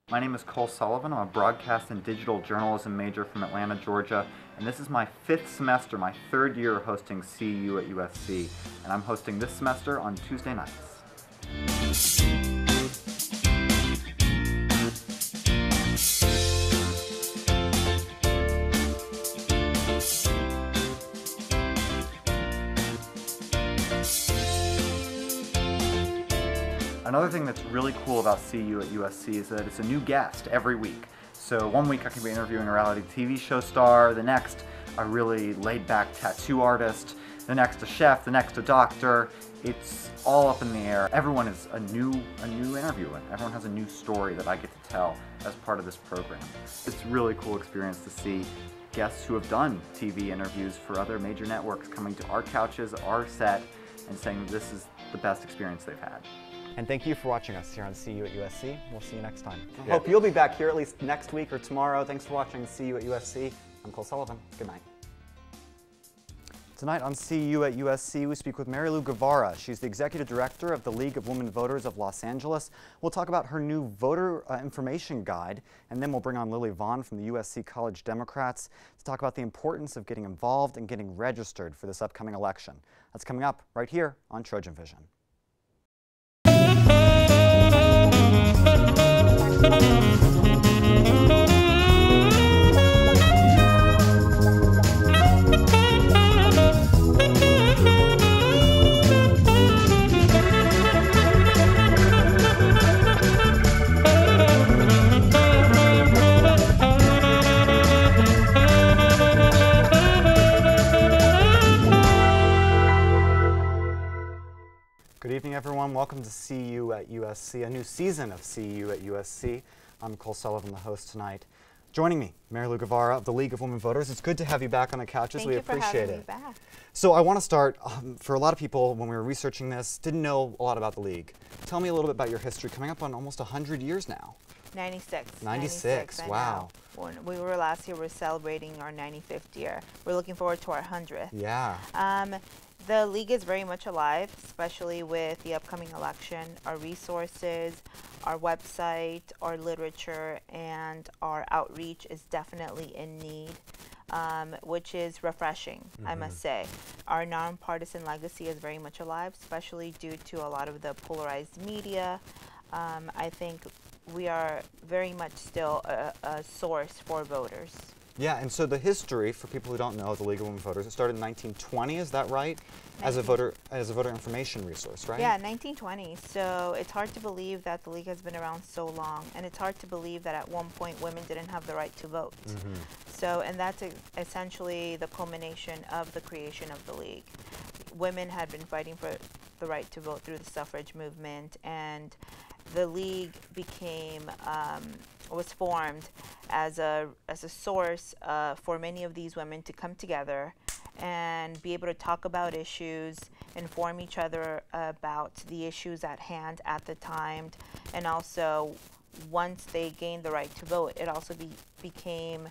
My name is Sullivan. I'm a broadcast and digital journalism major from Atlanta, Georgia, and this is my 5th semester, my 3rd year hosting CU at USC, and I'm hosting this semester on Tuesday nights. Another thing that's really cool about CU at USC is that it's a new guest every week. So one week I can be interviewing a reality TV show star, the next a really laid-back tattoo artist, the next a chef, the next a doctor. It's all up in the air. Everyone is a new interview, and everyone has a new story that I get to tell as part of this program. It's a really cool experience to see guests who have done TV interviews for other major networks coming to our couches, our set, and saying this is the best experience they've had. And thank you for watching us here on CU at USC. We'll see you next time. I hope you'll be back here at least next week or tomorrow. Thanks for watching CU at USC. I'm Sullivan. Good night. Tonight on CU at USC, we speak with Marilu Guevera. She's the Executive Director of the League of Women Voters of Los Angeles. We'll talk about her new voter information guide, and then we'll bring on Vaughn from the USC College Democrats to talk about the importance of getting involved and getting registered for this upcoming election. That's coming up right here on Trojan Vision. Good evening, everyone. Welcome to CU at USC, a new season of CU at USC. I'm Sullivan, the host tonight. Joining me, Marilu Guevera of the League of Women Voters. It's good to have you back on the couches. We appreciate it. Thank you for having me back. So I want to start, for a lot of people, when we were researching this, didn't know a lot about the League. Tell me a little bit about your history, coming up on almost 100 years now. 96. 96, wow. When we were last year, we're celebrating our 95th year. We're looking forward to our 100th. Yeah. The League is very much alive, especially with the upcoming election. Our resources, our website, our literature, and our outreach is definitely in need, which is refreshing, I must say. Our nonpartisan legacy is very much alive, especially due to a lot of the polarized media. I think we are very much still a source for voters. Yeah, and so the history, for people who don't know, the League of Women Voters, it started in 1920, is that right? As a voter information resource, right? Yeah, 1920. So it's hard to believe that the League has been around so long, and it's hard to believe that at one point women didn't have the right to vote. So, and that's essentially the culmination of the creation of the League. Women had been fighting for the right to vote through the suffrage movement, and the League was formed as a source for many of these women to come together and be able to talk about issues, inform each other about the issues at hand at the time, and also once they gained the right to vote, it also became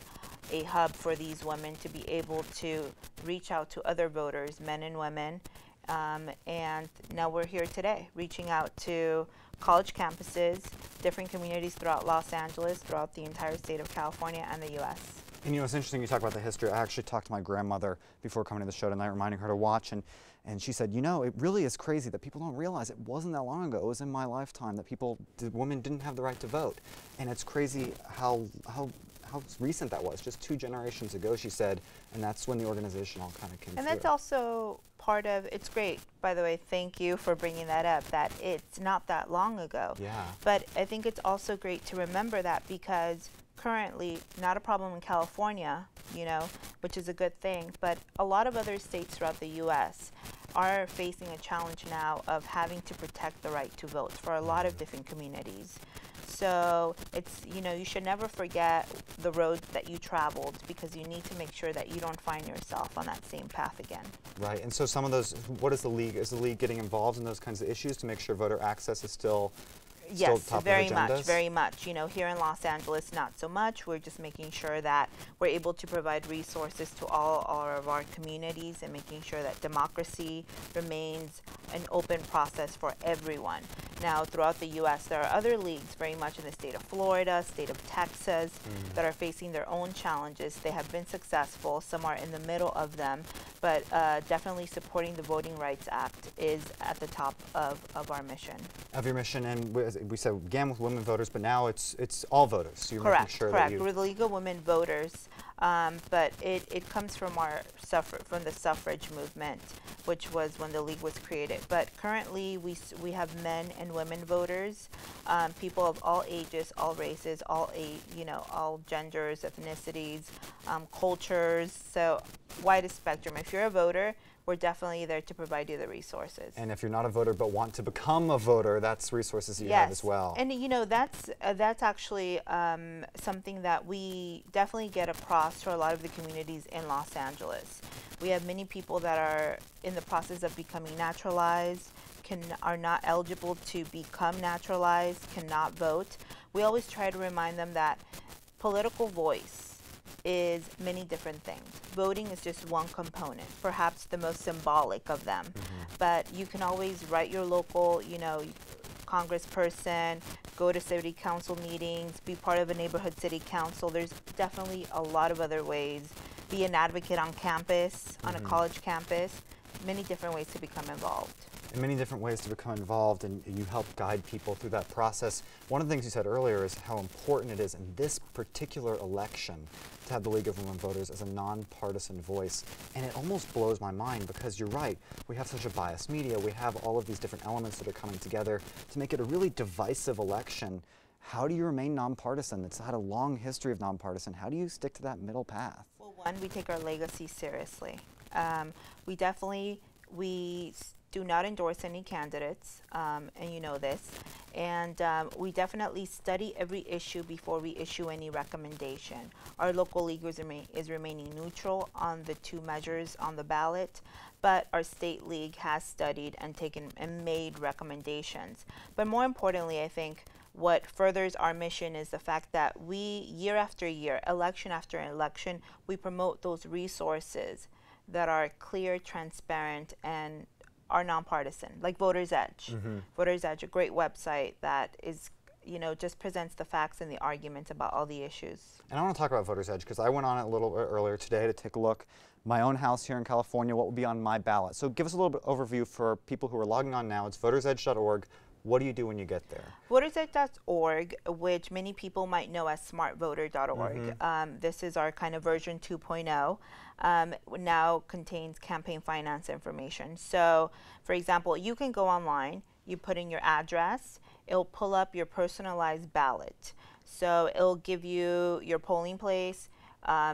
a hub for these women to be able to reach out to other voters, men and women, and now we're here today, reaching out to college campuses, different communities throughout Los Angeles, throughout the entire state of California and the U.S. And you know, it's interesting you talk about the history. I actually talked to my grandmother before coming to the show tonight, reminding her to watch, and she said, you know, it really is crazy that people don't realize it wasn't that long ago. It was in my lifetime that women didn't have the right to vote. And it's crazy how recent that was, just 2 generations ago, she said, and that's when the organization all kind of came through. And that's also part of, it's great, by the way, thank you for bringing that up, that it's not that long ago. Yeah. But I think it's also great to remember that because currently, not a problem in California, you know, which is a good thing, but a lot of other states throughout the U.S. are facing a challenge now of having to protect the right to vote for a lot of different communities. So it's, you know, you should never forget the road that you traveled because you need to make sure that you don't find yourself on that same path again. Right, and so some of those, what is the League getting involved in those kinds of issues to make sure voter access is still still Yes, top very of much, agendas? very much. You know, here in Los Angeles, not so much. We're just making sure that we're able to provide resources to all of our communities and making sure that democracy remains an open process for everyone. Now, throughout the U.S., there are other leagues very much in the state of Florida, state of Texas, that are facing their own challenges. They have been successful. Some are in the middle of them, but definitely supporting the Voting Rights Act is at the top of our mission. Of your mission, and we said we began with women voters, but now it's all voters. So you're Correct, making sure correct. that We're the League of Women Voters, but it comes from from the suffrage movement, which was when the league was created. But currently, we have men and women voters, people of all ages, all races, all genders, ethnicities, cultures. So widest spectrum. If you're a voter, we're definitely there to provide you the resources. And if you're not a voter but want to become a voter, that's resources that you have as well. And you know, that's actually something that we definitely get across to a lot of the communities in Los Angeles. We have many people that are in the process of becoming naturalized, are not eligible to become naturalized, cannot vote. We always try to remind them that political voice is many different things. Voting is just one component, perhaps the most symbolic of them. But you can always write your local, congressperson, go to city council meetings, be part of a neighborhood city council. There's definitely a lot of other ways. Be an advocate on campus, on a college campus. Many different ways to become involved. And many different ways to become involved, and you help guide people through that process. One of the things you said earlier is how important it is in this particular election to have the League of Women Voters as a nonpartisan voice. And it almost blows my mind because you're right, we have such a biased media, we have all of these different elements that are coming together to make it a really divisive election. How do you remain nonpartisan? It's had a long history of nonpartisan. How do you stick to that middle path? Well, one, we take our legacy seriously. We do not endorse any candidates, and you know this. And we definitely study every issue before we issue any recommendation. Our local league is remaining neutral on the two measures on the ballot, but our state league has studied and taken and made recommendations. But more importantly, I think what furthers our mission is the fact that we, year after year, election after election, we promote those resources that are clear, transparent, and are nonpartisan, like Voters Edge. Voters Edge, a great website that is, just presents the facts and the arguments about all the issues. And I want to talk about Voters Edge because I went on it a little bit earlier today to take a look. My own house here in California, what will be on my ballot. So give us a little bit overview for people who are logging on now. It's votersedge.org. What do you do when you get there? Votersedge.org, which many people might know as smartvoter.org. This is our kind of version 2.0. Now contains campaign finance information. So, for example, you can go online, you put in your address, it'll pull up your personalized ballot. So it'll give you your polling place,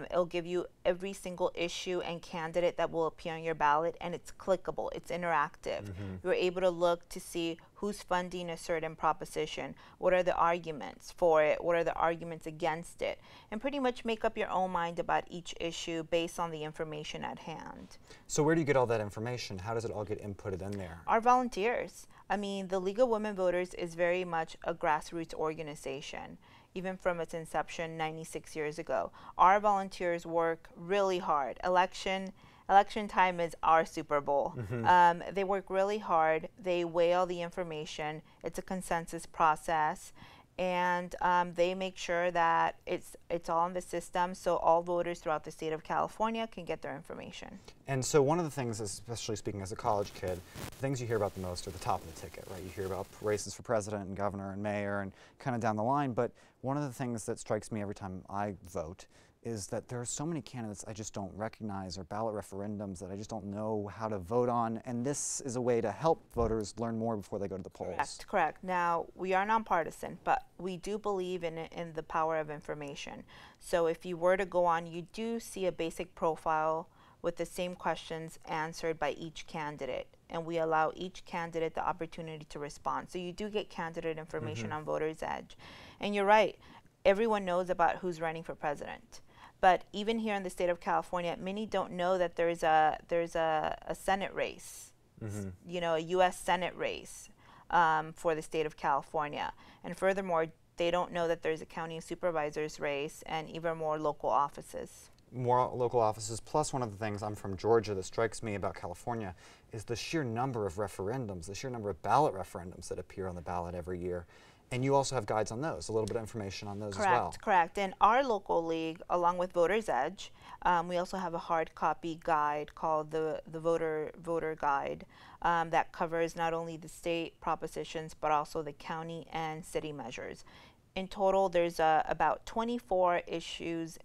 it'll give you every single issue and candidate that will appear on your ballot, and it's clickable, it's interactive. You're able to look to see who's funding a certain proposition, what are the arguments for it, what are the arguments against it, and pretty much make up your own mind about each issue based on the information at hand. So where do you get all that information? How does it all get inputted in there? Our volunteers. I mean, the League of Women Voters is very much a grassroots organization. Even from its inception 96 years ago. Our volunteers work really hard. Election time is our Super Bowl. They work really hard. They weigh all the information. It's a consensus process. And they make sure that it's all in the system so all voters throughout the state of California can get their information. And so one of the things, especially speaking as a college kid, the things you hear about the most are the top of the ticket, right? You hear about races for president and governor and mayor and kind of down the line, but one of the things that strikes me every time I vote is that there are so many candidates I just don't recognize, or ballot referendums that I just don't know how to vote on, and this is a way to help voters learn more before they go to the polls. Correct. Now, we are nonpartisan, but we do believe in the power of information. So if you were to go on, you do see a basic profile with the same questions answered by each candidate, and we allow each candidate the opportunity to respond. So you do get candidate information on Voters Edge. And you're right, everyone knows about who's running for president. But even here in the state of California, many don't know that there's a Senate race, a U.S. Senate race. for the state of California. And furthermore, they don't know that there's a county supervisor's race and even more local offices. More local offices, plus one of the things, I'm from Georgia, that strikes me about California is the sheer number of referendums, the sheer number of ballot referendums that appear on the ballot every year. And you also have guides on those, a little bit of information on those as well. Correct. In our local league, along with Voters Edge, we also have a hard copy guide called the Voter Guide that covers not only the state propositions, but also the county and city measures. In total, there's about 24 issues,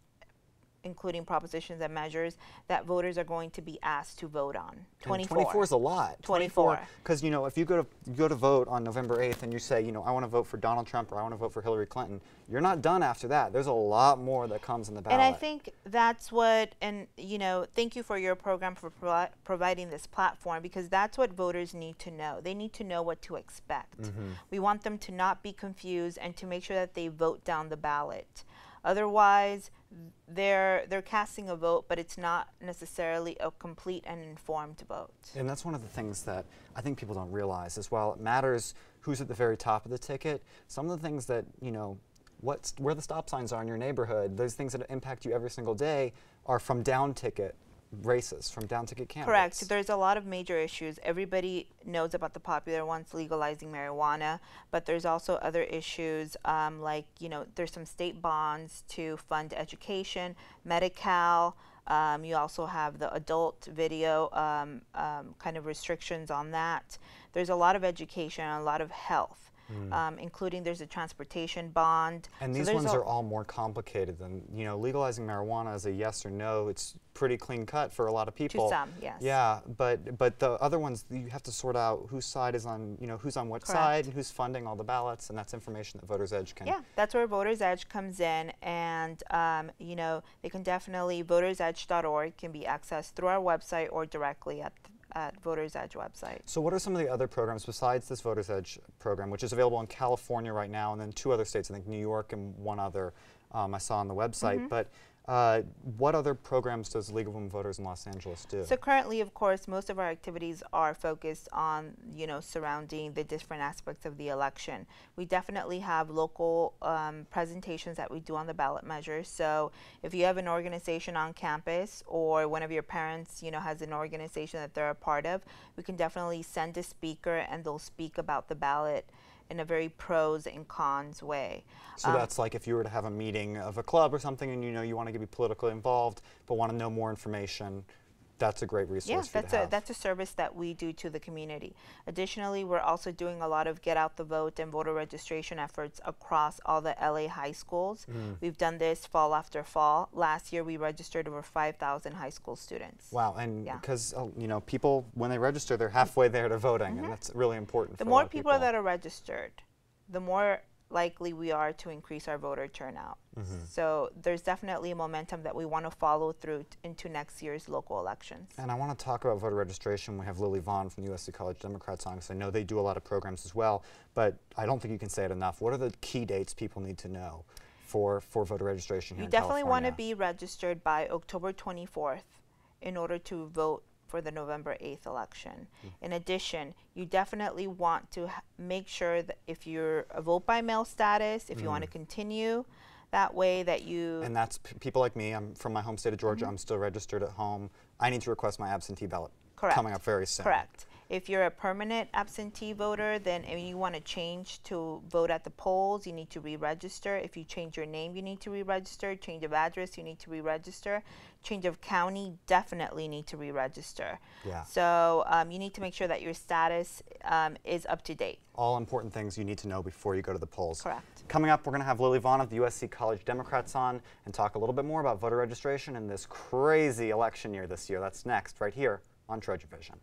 including propositions and measures, that voters are going to be asked to vote on. 24. 24 is a lot. 24. Because, you know, if you go to vote on November 8th and you say, you know, I want to vote for Donald Trump or I want to vote for Hillary Clinton, you're not done after that. There's a lot more that comes in the ballot. And I think that's what, and, you know, thank you for your program for providing this platform, because that's what voters need to know. They need to know what to expect. We want them to not be confused and to make sure that they vote down the ballot. Otherwise, they're casting a vote, but it's not necessarily a complete and informed vote. And that's one of the things that I think people don't realize as well. It matters who's at the very top of the ticket. Some of the things that, you know, where the stop signs are in your neighborhood, those things that impact you every single day are from down ticket races, from down ticket candidates. Correct. There's a lot of major issues. Everybody knows about the popular ones, legalizing marijuana, but there's also other issues like, you know, there's some state bonds to fund education, Medi-Cal. You also have the adult video kind of restrictions on that. There's a lot of education and a lot of health. Including there's a transportation bond. And these ones are all more complicated than, you know, legalizing marijuana as a yes or no. It's pretty clean cut for a lot of people. To some, yes. Yeah, but the other ones, you have to sort out whose side is on, you know, who's on what side and who's funding all the ballots, and that's information that Voters Edge can. Yeah, that's where Voters Edge comes in, and you know, they can definitely, votersedge.org can be accessed through our website or directly at Voters Edge website. So what are some of the other programs besides this Voters Edge program, which is available in California right now, and then 2 other states, I think New York and one other I saw on the website, but what other programs does League of Women Voters in Los Angeles do? So currently, of course, most of our activities are focused on, you know, surrounding the different aspects of the election. We definitely have local presentations that we do on the ballot measures. So if you have an organization on campus or one of your parents, you know, has an organization that they're a part of, we can definitely send a speaker and they'll speak about the ballot in a very pros and cons way. So that's like if you were to have a meeting of a club or something and you know you want to get politically involved but want to know more information, that's a great resource for you to have. That's a service that we do to the community. Additionally, we're also doing a lot of get out the vote and voter registration efforts across all the LA high schools. We've done this fall after fall. Last year we registered over 5,000 high school students. Wow, and because you know, people when they register they're halfway there to voting, and that's really important. The for more a lot of people that are registered, the more likely we are to increase our voter turnout. So there's definitely a momentum that we want to follow through into next year's local elections. And I want to talk about voter registration. We have Lily Vaughn from the USC College Democrats on, because I know they do a lot of programs as well, but I don't think you can say it enough. What are the key dates people need to know for voter registration here in California? You definitely want to be registered by October 24th in order to vote for the November 8th election. In addition, you definitely want to make sure that if you're a vote by mail status, if you want to continue that way, that you... And that's people like me. I'm from my home state of Georgia. I'm still registered at home. I need to request my absentee ballot. Coming up very soon. Correct. If you're a permanent absentee voter, then if you want to change to vote at the polls, you need to re-register. If you change your name, you need to re-register. Change of address, you need to re-register. Change of county, definitely need to re-register. Yeah. So you need to make sure that your status is up to date. All important things you need to know before you go to the polls. Correct. Coming up, we're going to have Lily Vaughn of the USC College Democrats on and talk a little bit more about voter registration in this crazy election year this year. That's next, right here on Trojan Vision.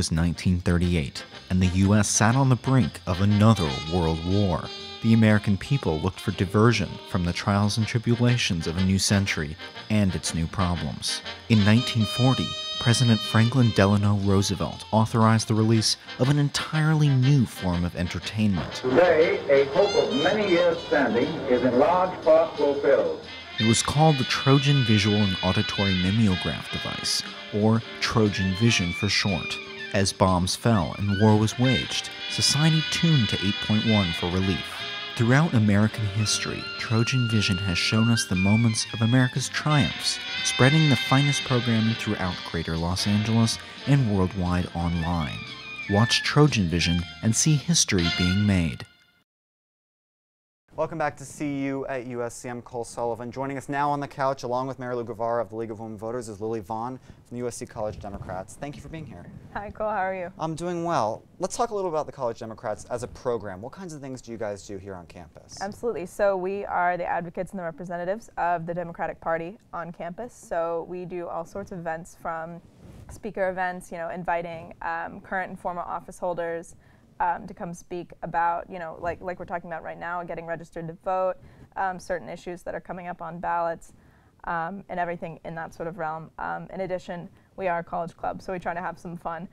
was 1938, and the U.S. sat on the brink of another world war. The American people looked for diversion from the trials and tribulations of a new century and its new problems. In 1940, President Franklin Delano Roosevelt authorized the release of an entirely new form of entertainment. Today, a hope of many years standing is in large part fulfilled. It was called the Trojan Visual and Auditory Mimeograph Device, or Trojan Vision for short. As bombs fell and war was waged, society tuned to 8.1 for relief. Throughout American history, Trojan Vision has shown us the moments of America's triumphs, spreading the finest programming throughout Greater Los Angeles and worldwide online. Watch Trojan Vision and see history being made. Welcome back to CU at USC. I'm Cole Sullivan. Joining us now on the couch, along with Marilu Guevera of the League of Women Voters, is Lily Vaughn from the USC College Democrats. Thank you for being here. Hi, Cole. How are you? I'm doing well. Let's talk a little about the College Democrats as a program. What kinds of things do you guys do here on campus? Absolutely. So we are the advocates and the representatives of the Democratic Party on campus. So we do all sorts of events, from speaker events, inviting current and former office holders to come speak about, like we're talking about right now, getting registered to vote, certain issues that are coming up on ballots, and everything in that sort of realm. In addition, we are a college club, so we try to have some fun.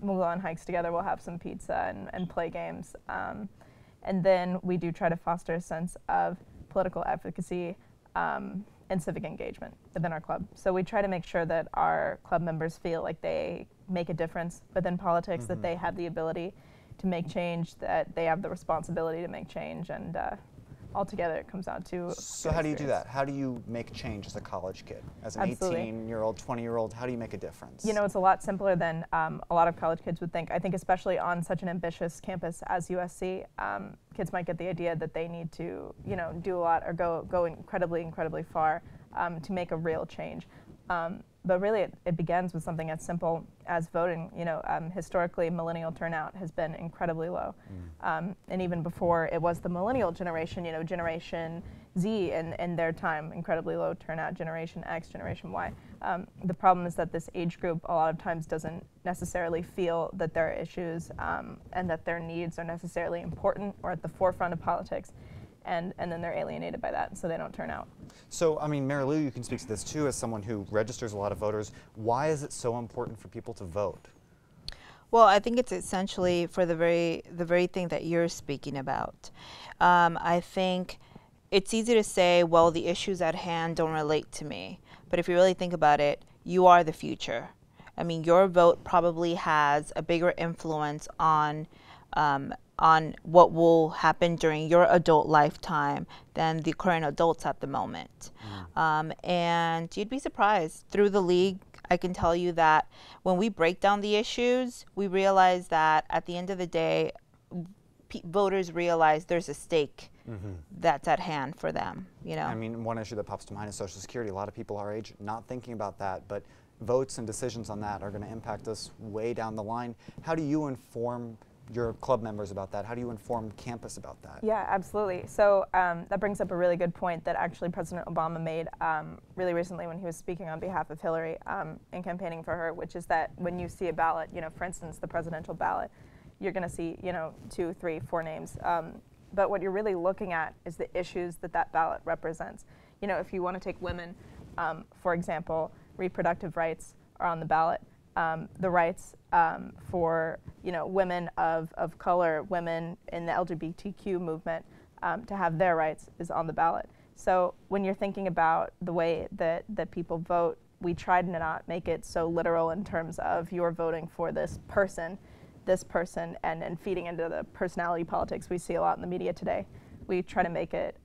We'll go on hikes together, we'll have some pizza and play games. And then we do try to foster a sense of political advocacy and civic engagement within our club. So we try to make sure that our club members feel like they make a difference within politics, that they have the ability to make change, that they have the responsibility to make change, and altogether it comes out to. So how do you do that? How do you make change as a college kid? As an 18-year-old, 20-year-old, how do you make a difference? It's a lot simpler than a lot of college kids would think. I think especially on such an ambitious campus as USC, kids might get the idea that they need to, do a lot or go incredibly far to make a real change. But really, it begins with something as simple as voting. Historically, millennial turnout has been incredibly low. And even before it was the millennial generation, Generation Z in their time, incredibly low turnout, Generation X, Generation Y. The problem is that this age group a lot of times doesn't necessarily feel that their issues and that their needs are necessarily important or at the forefront of politics. And then they're alienated by that, so they don't turn out. So, Marilu, you can speak to this too as someone who registers a lot of voters. Why is it so important for people to vote? Well, I think it's essentially for the very thing that you're speaking about. I think it's easy to say, well, the issues at hand don't relate to me. But if you really think about it, you are the future. Your vote probably has a bigger influence on what will happen during your adult lifetime than the current adults at the moment. And you'd be surprised. Through the league, I can tell you that when we break down the issues, we realize that at the end of the day, voters realize there's a stake that's at hand for them. One issue that pops to mind is Social Security. A lot of people our age not thinking about that, but votes and decisions on that are going to impact us way down the line. How do you inform your club members about that? How do you inform campus about that? Yeah, absolutely. So that brings up a really good point that actually President Obama made really recently when he was speaking on behalf of Hillary and campaigning for her, which is that when you see a ballot, for instance, the presidential ballot, you're going to see, 2, 3, 4 names. But what you're really looking at is the issues that ballot represents. If you want to take women, for example, reproductive rights are on the ballot. The rights for women of color, women in the LGBTQ movement, to have their rights is on the ballot. So when you're thinking about the way that people vote, we try to not make it so literal in terms of you're voting for this person, and feeding into the personality politics we see a lot in the media today. We try to make it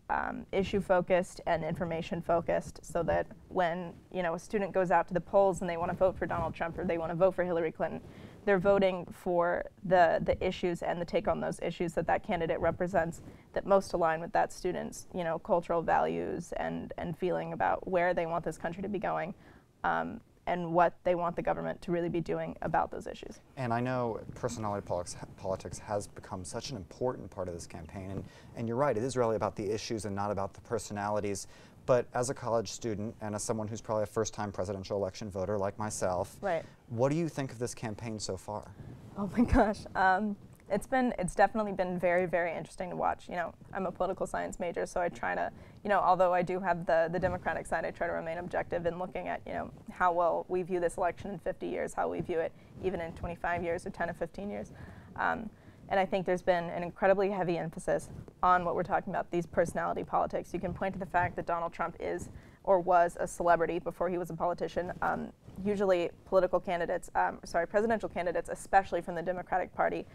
issue-focused and information-focused so that when a student goes out to the polls and they want to vote for Donald Trump or they want to vote for Hillary Clinton, they're voting for the issues and the take on those issues that candidate represents that most align with that student's cultural values and feeling about where they want this country to be going. and what they want the government to really be doing about those issues. And I know personality politics has become such an important part of this campaign, and you're right, it is really about the issues and not about the personalities. But as a college student and as someone who's probably a first-time presidential election voter like myself, right. What do you think of this campaign so far? Oh my gosh. It's definitely been very, very interesting to watch. You know, I'm a political science major, so I try to, you know, although I do have the Democratic side, I try to remain objective in looking at, you know, how well we view this election in 50 years, how we view it even in 25 years or 10 or 15 years. And I think there's been an incredibly heavy emphasis on what we're talking about, these personality politics. You can point to the fact that Donald Trump is or was a celebrity before he was a politician. Usually presidential candidates, especially from the Democratic Party,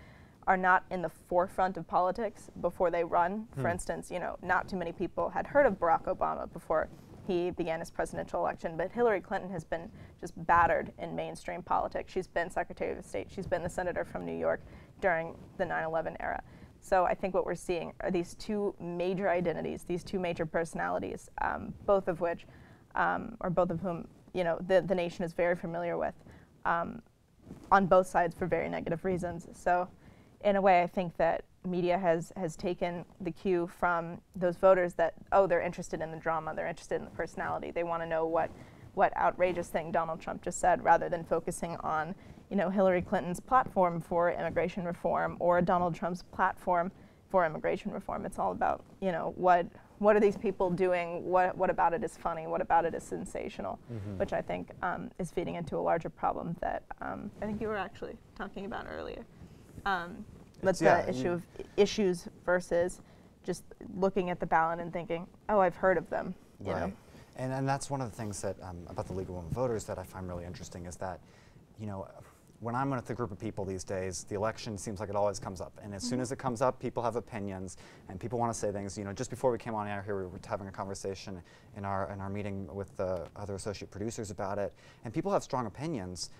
are not in the forefront of politics before they run. For instance, you know, not too many people had heard of Barack Obama before he began his presidential election, but Hillary Clinton has been just battered in mainstream politics. She's been Secretary of State, she's been the senator from New York during the 9/11 era. So I think what we're seeing are these two major identities, these two major personalities, both of whom, you know, the nation is very familiar with, on both sides for very negative reasons. So in a way, I think that media has taken the cue from those voters that, oh, they're interested in the drama, they're interested in the personality, they want to know what outrageous thing Donald Trump just said, rather than focusing on, you know, Hillary Clinton's platform for immigration reform or Donald Trump's platform for immigration reform. It's all about, you know, what are these people doing? What about it is funny? What about it is sensational? Which I think is feeding into a larger problem that I think you were actually talking about earlier. But the issue of issues versus just looking at the ballot and thinking, oh, I've heard of them. You know? And that's one of the things that about the League of Women Voters that I find really interesting is that, you know, when I'm with a group of people these days, the election seems like it always comes up. And as soon as it comes up, people have opinions and people want to say things. You know, just before we came on air here, we were having a conversation in our meeting with the other associate producers about it, and people have strong opinions.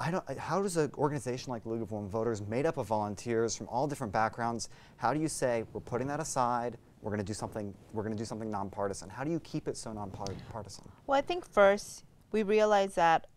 How does an organization like League of Women Voters, made up of volunteers from all different backgrounds, how do you say we're putting that aside? We're going to do something nonpartisan. How do you keep it so nonpartisan? Well, I think first we realize that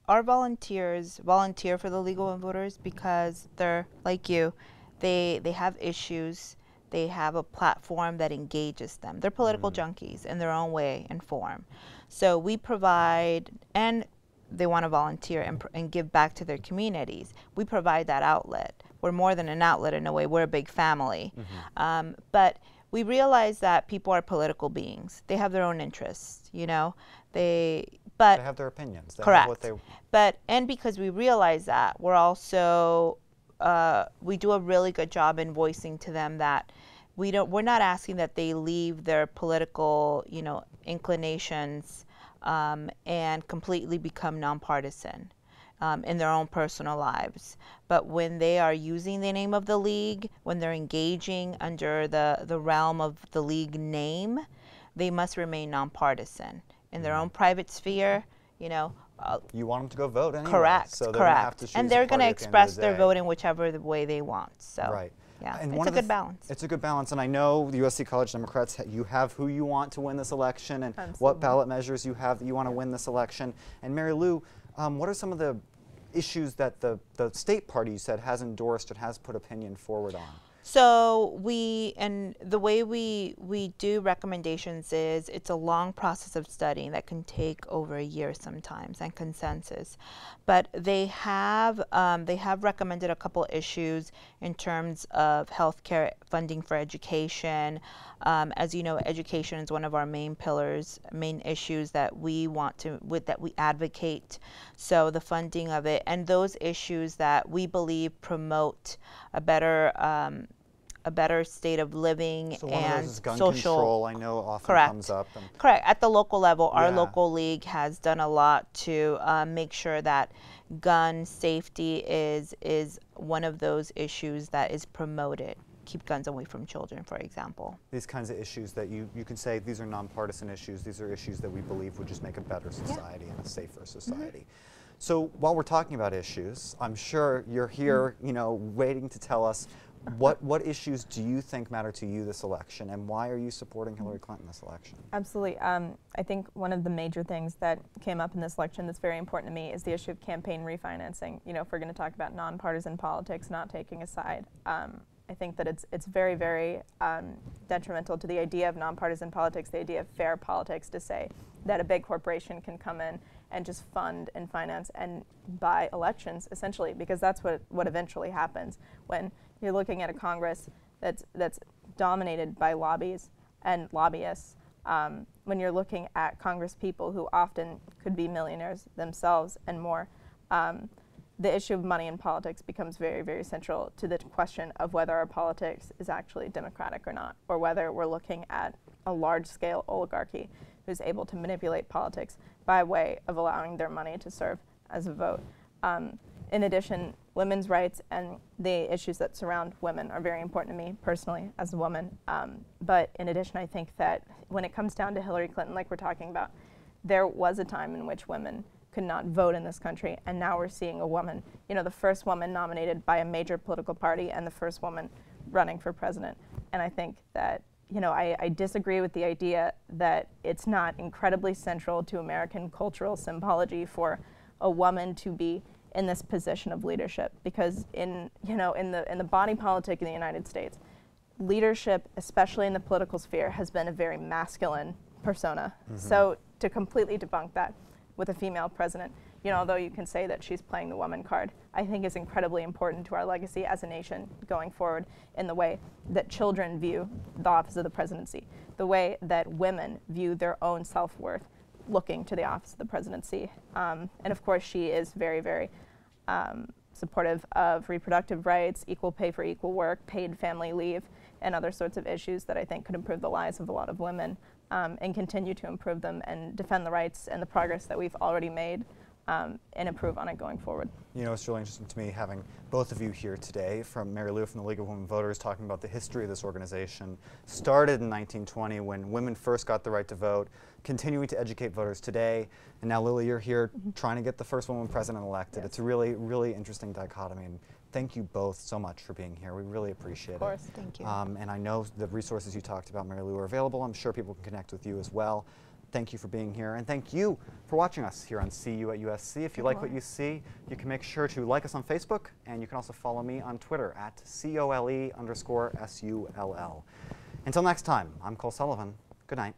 our volunteers volunteer for the League of Women Voters because they're like you. They have issues. They have a platform that engages them. They're political junkies in their own way and form. So we provide, and they want to volunteer and give back to their communities. We provide that outlet. We're more than an outlet in a way. We're a big family. But we realize that people are political beings. They have their own interests, you know. They have their opinions. They correct. Have what and because we realize that, we're also we do a really good job in voicing to them that we're not asking that they leave their political, you know, inclinations and completely become nonpartisan in their own personal lives. But when they are using the name of the league, when they're engaging under the realm of the league name, they must remain nonpartisan in their own private sphere. You know, you want them to go vote anyway. Correct. So they're correct. Gonna have to choose and they're going to express their vote in whichever way they want. So. Right. Yeah, and it's a good balance. It's a good balance, and I know the USC College Democrats, you have who you want to win this election and Absolutely. what ballot measures you have that you want to win this election. And Marilu, what are some of the issues that the state party, you said, has endorsed and has put opinion forward on? So the way we do recommendations is it's a long process of studying that can take over a year sometimes, and consensus. But they have recommended a couple issues in terms of healthcare funding for education. As you know, education is one of our main pillars, main issues that we that we advocate. So the funding of it and those issues that we believe promote a better state of living so and one of those is gun social control, I know often correct. comes up. Correct. At the local level, our Yeah. local league has done a lot to make sure that gun safety is one of those issues that is promoted. Keep guns away from children, for example. These kinds of issues that you can say these are nonpartisan issues. These are issues that we believe would just make a better society and a safer society. So while we're talking about issues, I'm sure you're here, you know, waiting to tell us What issues do you think matter to you this election, and why are you supporting Hillary Clinton this election? Absolutely. I think one of the major things that came up in this election that's very important to me is the issue of campaign refinancing. You know, if we're going to talk about nonpartisan politics, not taking a side, I think that it's very, very detrimental to the idea of nonpartisan politics, the idea of fair politics, to say that a big corporation can come in and just fund and finance and buy elections, essentially, because that's what eventually happens when you're looking at a Congress that's dominated by lobbies and lobbyists. When you're looking at Congress people who often could be millionaires themselves and more, the issue of money in politics becomes very, very central to the question of whether our politics is actually democratic or not, or whether we're looking at a large-scale oligarchy who's able to manipulate politics by way of allowing their money to serve as a vote. In addition, women's rights and the issues that surround women are very important to me personally as a woman. But in addition, I think that when it comes down to Hillary Clinton, like we're talking about, there was a time in which women could not vote in this country, and now we're seeing a woman, you know, the first woman nominated by a major political party and the first woman running for president. And I think that, you know, I disagree with the idea that it's not incredibly central to American cultural symbology for a woman to be in this position of leadership, because in the body politic in the United States, leadership, especially in the political sphere, has been a very masculine persona. So to completely debunk that with a female president, you know, although you can say that she's playing the woman card, I think is incredibly important to our legacy as a nation going forward in the way that children view the office of the presidency, the way that women view their own self-worth looking to the office of the presidency. And of course, she is very, very supportive of reproductive rights, equal pay for equal work, paid family leave, and other sorts of issues that I think could improve the lives of a lot of women and continue to improve them and defend the rights and the progress that we've already made and improve on it going forward. You know, it's really interesting to me having both of you here today, from Marilu from the League of Women Voters, talking about the history of this organization. Started in 1920 when women first got the right to vote, continuing to educate voters today, and now Lily, you're here trying to get the first woman president elected. Yes. It's a really, really interesting dichotomy, and thank you both so much for being here. We really appreciate it. Of course, thank you. And I know the resources you talked about, Marilu, are available. I'm sure people can connect with you as well. Thank you for being here, and thank you for watching us here on See You at USC. If you like what you see, you can make sure to like us on Facebook, and you can also follow me on Twitter at COLE_SULL. Until next time, I'm Cole Sullivan. Good night.